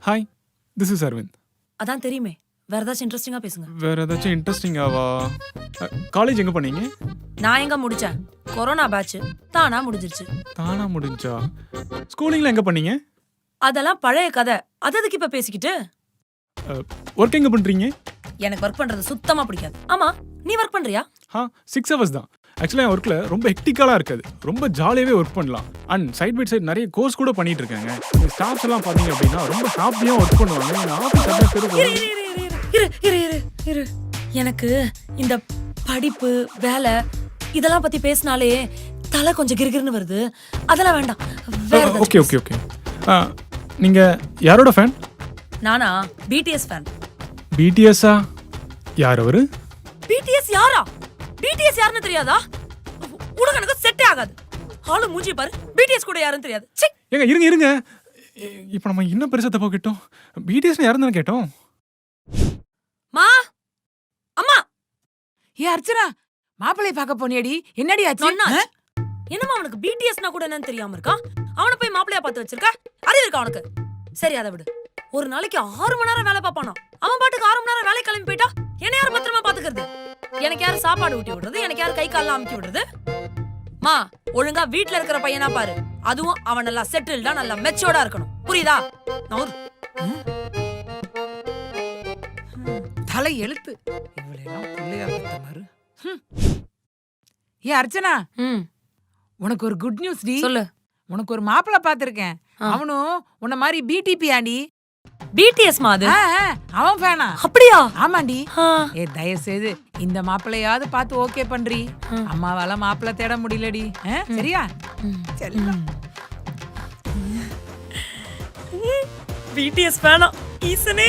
Hi, this is Aravind. அதான் தெரியுமே. வேற ஏதாச்சும் இன்ட்ரெஸ்டிங்கா பேசுங்க. வேற ஏதாச்சும் இன்ட்ரெஸ்டிங்காவா? காலேஜ் எங்க பண்ணீங்க? நான் எங்க முடிச்சேன்? கொரோனா பேட்ச் தானா முடிஞ்சிருச்சு. தானா முடிஞ்சா? ஸ்கூலிங்ல எங்க பண்ணீங்க? அதெல்லாம் பழைய கதை. அதுக்கு இப்ப பேசிக்கிட்டு. ஒர்க் எங்க பண்றீங்க? எனக்கு ஒர்க் பண்றது சுத்தமா பிடிக்காது. ஆமா, நீ ஒர்க் பண்றியா? 6 hours தான். ஆக்சுவலா என் ஒர்க்ல ரொம்ப ஹெக்டிக்கலா இருக்காது. ரொம்ப ஜாலியாவே ஒர்க் பண்ணலாம். அண்ட் சைட் பை சைட் நிறைய கோர்ஸ் கூட பண்ணிட்டு இருக்காங்க. ஸ்டாஃப்ஸ் எல்லாம் பாத்தீங்க அப்படின்னா ரொம்ப ஹாப்பியா ஒர்க் பண்ணுவாங்க. நான் ஆபீஸ் இரு. எனக்கு இந்த படிப்பு வேலை இதெல்லாம் பத்தி பேசினாலே தலை கொஞ்சம் கிறுகிறுன்னு வருது. அதெல்லாம் வேண்டாம். ஓகே. நீங்க யாரோட ஃபேன்? நானா பிடிஎஸ் ஃபேன். பிடிஎஸ்ஸா? யார் அவரு? பிடிஎஸ் யாரா? பிடிஎஸ் யாருன்னு தெரியாதா? உனக்கு எனக்கு செட்டே ஆகாது. ஆளு மூஞ்சி பாரு. பிடிஎஸ் கூட யாருன்னு தெரியாது. ச்சே. ஏங்க இருங்க. இப்போ நம்ம இன்னும் பெருசா தப்பா கேட்டோம். பிடிஎஸ் யாருன்னு தான கேட்டோம். மா அம்மா. அர்ச்சனா, மாப்பிள்ளைய பார்க்க போனியடி? என்னடி ஆச்சு? என்னமா அவனுக்கு பிடிஎஸ்னா கூட என்னன்னு தெரியாம இருக்கா? அவனை போய் மாப்பிள்ளையா பார்த்து வச்சிருக்க? அறிவு இருக்கா அவனுக்கு? சரி, அதை விடு. ஒரு நாளைக்கு 6 மணி நேரம் வேலை பார்ப்பானா? அவன் பாட்டுக்கு 6 மணி நேரம் வேலை கிளம்பி போயிட்டா என்ன யாரு பத்திரமா பாத்துக்கிறது? எனக்கு யாரு சாப்பாடு ஊட்டி விடுறது? எனக்கு யாரு கை கால்லாம் அமுக்கி விடுறது? மா, ஒழுங்கா வீட்டுல இருக்கிற பையனா பாரு. அதுவும் அவன் நல்லா செட்டில்டா, நல்லா மெச்சோர்டா இருக்கணும். புரியுதா? தலை எழுத்து. இவளெல்லாம் பிள்ளையா பெத்த மாதிரி. அர்ச்சனா, உனக்கு ஒரு குட் நியூஸ் டி. சொல்லு. உனக்கு ஒரு மாப்பிள்ளை பாத்திருக்கேன். அவனும் உன்ன மாதிரி பிடிபி ஆண்டி. பிடிஎஸ் மாது அவன் ஃபேனா? அப்படியா? ஆமாண்டி. தயவு செய்து இந்த மாப்பிள்ளையாவது பார்த்து ஓகே பண்றி. அம்மாவால மாப்பிள்ளை தேட முடியலடி. சரியா? பிடிஎஸ் ஃபேனா? ஈசனே.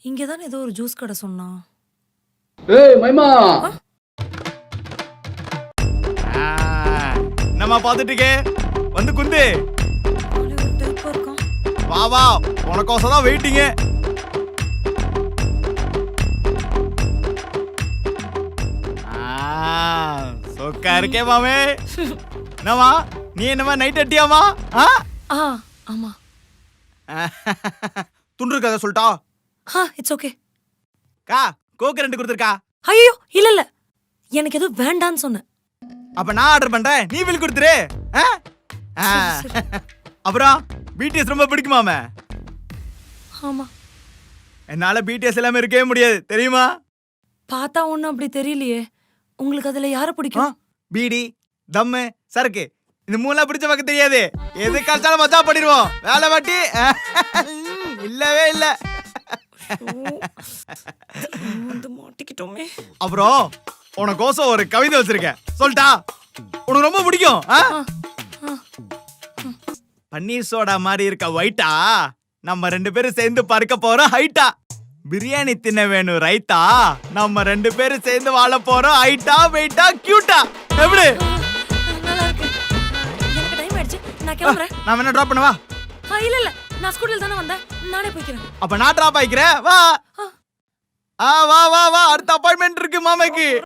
இங்கதான் ஏதோ ஒரு ஜூஸ் கடை சொன்னா. ஏய் மைமா, என்னம்மா பாத்துட்டு இருக்கே? வந்து குந்து. வா உனக்கோசம் தான் வெயிட்டிங்க. சொக்கா இருக்கே மாமே. என்னம்மா நீ என்னமா நைட் அட்டியாமா? ஆமா. துண்டு இருக்காத சொல்லிட்டா? It's okay. கா கோக்கு 2 கொடுத்துருக்கா. ஐயோ இல்ல, எனக்கு எதுவும் வேண்டான்னு சொன்னேன். அப்ப நான் ஆர்டர் பண்றேன், நீ பில் கொடுத்துரு. அப்புறம் பிடிஎஸ் ரொம்ப பிடிக்குமாமே? ஆமா. என்னால பிடிஎஸ் எல்லாமே இருக்கவே முடியாது தெரியுமா? பார்த்தா ஒண்ணும் அப்படி தெரியலையே. உங்களுக்கு அதுல யார பிடிக்கும்? பீடி, தம்மு, சரக்கு இந்த 3 பிடிச்ச பக்கம் தெரியாது. எது கஷ்டம் மச்சா பண்ணிடுவோம். வேலை வாட்டி இல்லவே இல்ல. அப்புறம் உனக்கோசம் ஒரு கவிதை வச்சிருக்கேன், சொல்லிட்டா? உனக்கு ரொம்ப பிடிக்கும். பன்னீர் சோடா மாதிரி இருக்க ஒயிட்டா, நம்ம 2 பேரும் சேர்ந்து பறக்க போறோம் ஹைட்டா. பிரியாணி தின்ன வேணும் ரைத்தா, நம்ம 2 பேரும் சேர்ந்து வாழ போறோம் ஹைட்டா வெயிட்டா கியூட்டா. எப்படி? நான் வேணா டிராப் பண்ணவா? இல்ல, நான் ஸ்கூட்டர்ல தானே வந்தேன். நானே போய்க்கிறேன். அப்ப நான் டிராப் ஆயிக்கிறேன். வா அடுத்த அப்பாயின்மெண்ட் இருக்கு மாமாக்கு.